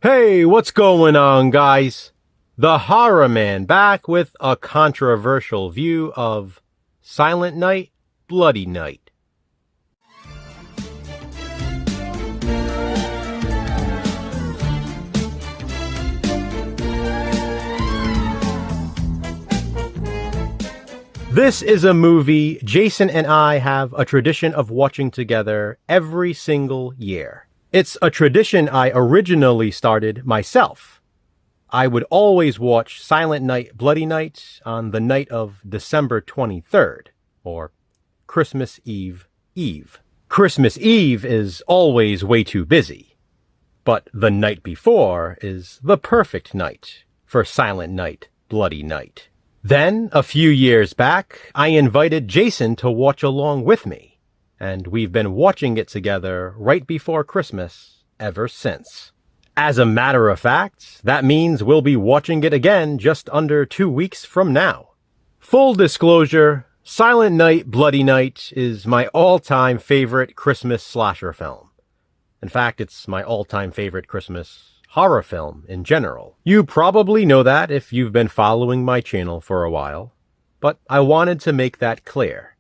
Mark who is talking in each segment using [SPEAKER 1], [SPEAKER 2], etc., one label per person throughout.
[SPEAKER 1] Hey, what's going on, guys? The Horror Man back with a controversial view of Silent Night, Bloody Night. This is a movie Jason and I have a tradition of watching together every single year. It's a tradition I originally started myself. I would always watch Silent Night, Bloody Night on the night of December 23rd, or Christmas Eve Eve. Christmas Eve is always way too busy, but the night before is the perfect night for Silent Night, Bloody Night. Then, a few years back, I invited Jason to watch along with me, and we've been watching it together right before Christmas ever since. As a matter of fact, that means we'll be watching it again just under 2 weeks from now. Full disclosure, Silent Night, Bloody Night is my all-time favorite Christmas slasher film. In fact, it's my all-time favorite Christmas horror film in general. You probably know that if you've been following my channel for a while, but I wanted to make that clear,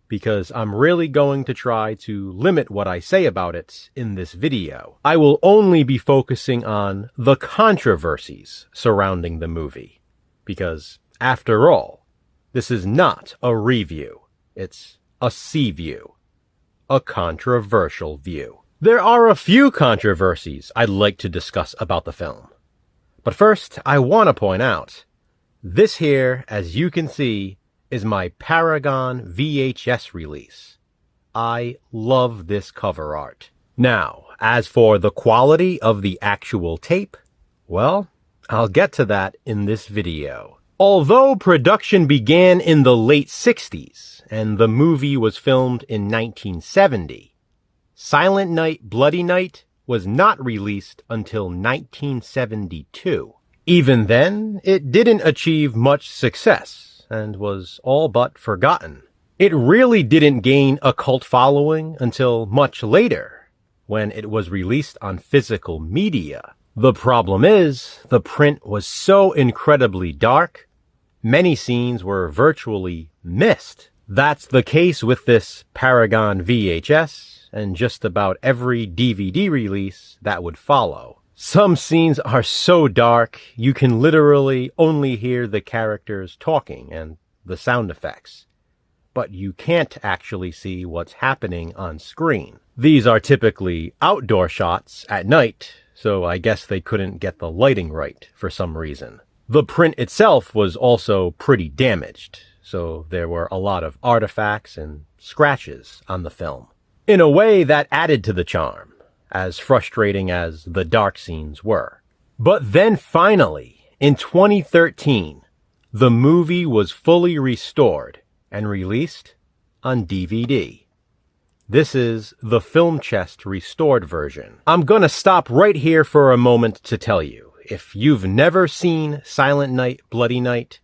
[SPEAKER 1] because I'm really going to try to limit what I say about it in this video. I will only be focusing on the controversies surrounding the movie, because after all, this is not a review, it's a C-view, a controversial view. There are a few controversies I'd like to discuss about the film. But first, I want to point out, this here, as you can see, is my Paragon VHS release. I love this cover art. Now, as for the quality of the actual tape, well, I'll get to that in this video. Although production began in the late 60s, and the movie was filmed in 1970, Silent Night, Bloody Night was not released until 1972. Even then, it didn't achieve much success and was all but forgotten. It really didn't gain a cult following until much later, when it was released on physical media. The problem is, the print was so incredibly dark, many scenes were virtually missed. That's the case with this Paragon VHS, and just about every DVD release that would follow. Some scenes are so dark, you can literally only hear the characters talking and the sound effects, but you can't actually see what's happening on screen. These are typically outdoor shots at night, so I guess they couldn't get the lighting right for some reason. The print itself was also pretty damaged, so there were a lot of artifacts and scratches on the film. In a way, that added to the charm, as frustrating as the dark scenes were. But then finally, in 2013, the movie was fully restored and released on DVD. This is the Film Chest restored version. I'm gonna stop right here for a moment to tell you, if you've never seen Silent Night, Bloody Night,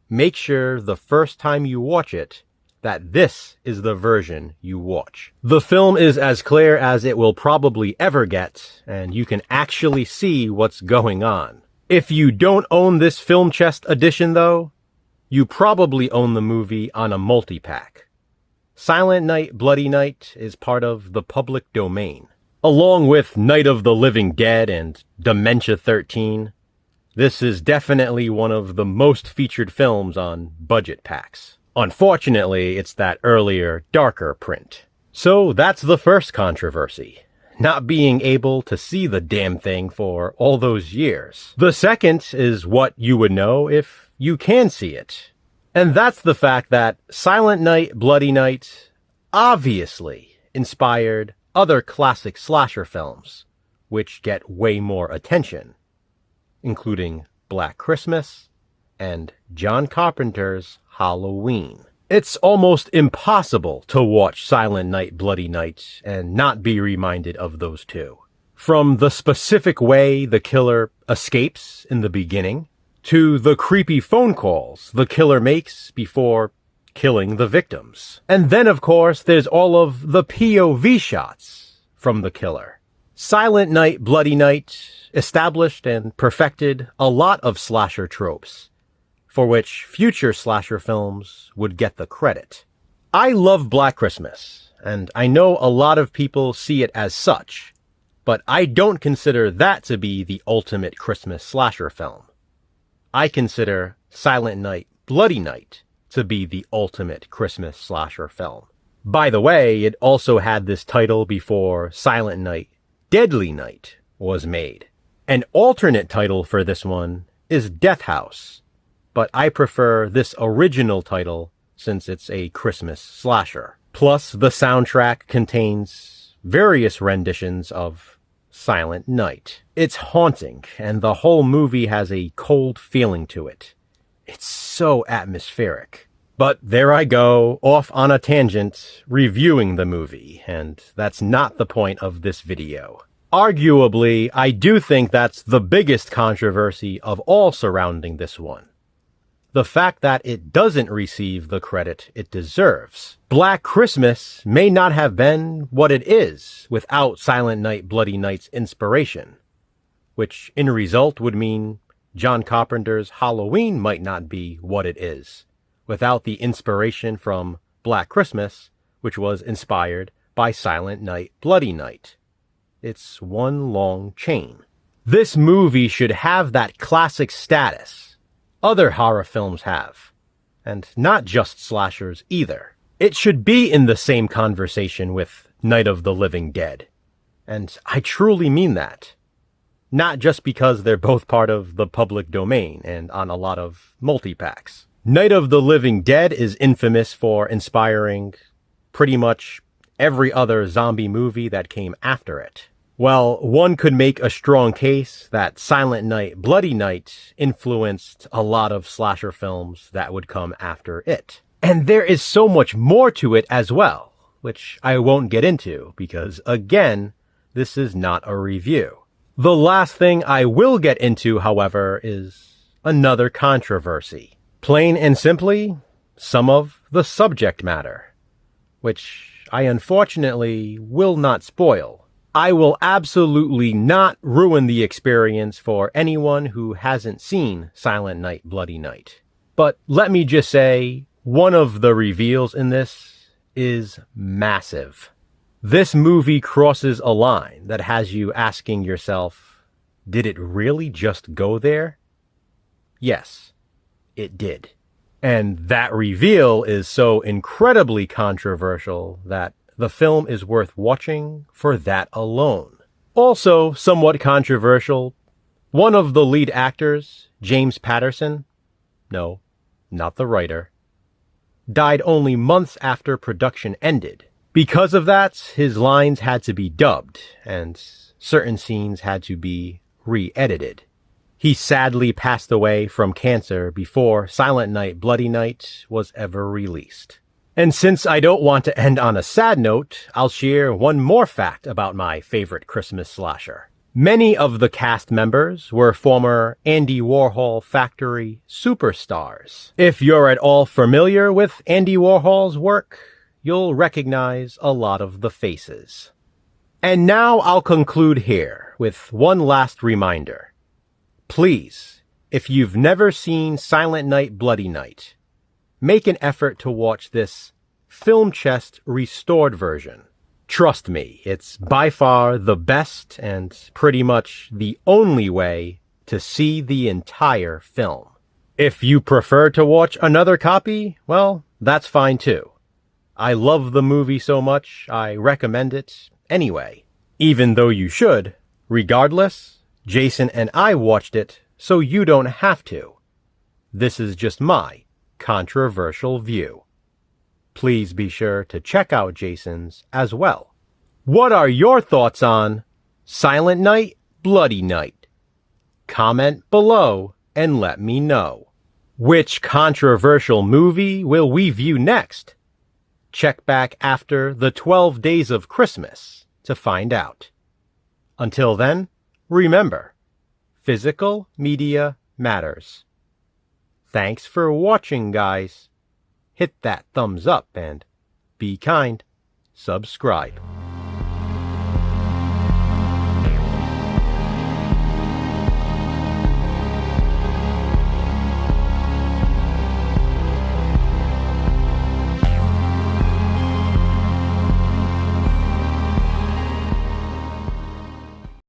[SPEAKER 1] make sure the first time you watch it, that this is the version you watch. The film is as clear as it will probably ever get, and you can actually see what's going on. If you don't own this Film Chest edition though, you probably own the movie on a multi-pack. Silent Night, Bloody Night is part of the public domain. Along with Night of the Living Dead and Dementia 13, this is definitely one of the most featured films on budget packs. Unfortunately, it's that earlier, darker print. So that's the first controversy, not being able to see the damn thing for all those years. The second is what you would know if you can see it. And that's the fact that Silent Night, Bloody Night obviously inspired other classic slasher films, which get way more attention, including Black Christmas and John Carpenter's Halloween. It's almost impossible to watch Silent Night, Bloody Night and not be reminded of those two. From the specific way the killer escapes in the beginning, to the creepy phone calls the killer makes before killing the victims. And then, of course, there's all of the POV shots from the killer. Silent Night, Bloody Night established and perfected a lot of slasher tropes, for which future slasher films would get the credit. I love Black Christmas, and I know a lot of people see it as such, but I don't consider that to be the ultimate Christmas slasher film. I consider Silent Night, Bloody Night to be the ultimate Christmas slasher film. By the way, it also had this title before Silent Night, Deadly Night was made. An alternate title for this one is Death House, but I prefer this original title since it's a Christmas slasher. Plus, the soundtrack contains various renditions of Silent Night. It's haunting, and the whole movie has a cold feeling to it. It's so atmospheric. But there I go, off on a tangent, reviewing the movie, and that's not the point of this video. Arguably, I do think that's the biggest controversy of all surrounding this one. The fact that it doesn't receive the credit it deserves. Black Christmas may not have been what it is without Silent Night, Bloody Night's inspiration, which in result would mean John Carpenter's Halloween might not be what it is without the inspiration from Black Christmas, which was inspired by Silent Night, Bloody Night. It's one long chain. This movie should have that classic status other horror films have, and not just slashers either. It should be in the same conversation with Night of the Living Dead, and I truly mean that. Not just because they're both part of the public domain and on a lot of multi-packs. Night of the Living Dead is infamous for inspiring pretty much every other zombie movie that came after it. Well, one could make a strong case that Silent Night, Bloody Night influenced a lot of slasher films that would come after it. And there is so much more to it as well, which I won't get into because, again, this is not a review. The last thing I will get into, however, is another controversy. Plain and simply, some of the subject matter, which I unfortunately will not spoil. I will absolutely not ruin the experience for anyone who hasn't seen Silent Night, Bloody Night. But let me just say, one of the reveals in this is massive. This movie crosses a line that has you asking yourself, did it really just go there? Yes. It did. And that reveal is so incredibly controversial that the film is worth watching for that alone. Also, somewhat controversial, one of the lead actors, James Patterson, no, not the writer, died only months after production ended. Because of that, his lines had to be dubbed, and certain scenes had to be re-edited. He sadly passed away from cancer before Silent Night, Bloody Night was ever released. And since I don't want to end on a sad note, I'll share one more fact about my favorite Christmas slasher. Many of the cast members were former Andy Warhol Factory superstars. If you're at all familiar with Andy Warhol's work, you'll recognize a lot of the faces. And now I'll conclude here with one last reminder. Please, if you've never seen Silent Night, Bloody Night, make an effort to watch this Film Chest restored version. Trust me, it's by far the best and pretty much the only way to see the entire film. If you prefer to watch another copy, well, that's fine too. I love the movie so much, I recommend it anyway. Even though you should, regardless, Jason and I watched it, so you don't have to. This is just my controversial view. Please be sure to check out Jason's as well. What are your thoughts on Silent Night, Bloody Night? Comment below and let me know. Which controversial movie will we view next? Check back after the 12 Days of Christmas to find out. Until then, remember, physical media matters. Thanks for watching, guys. Hit that thumbs up and be kind. Subscribe.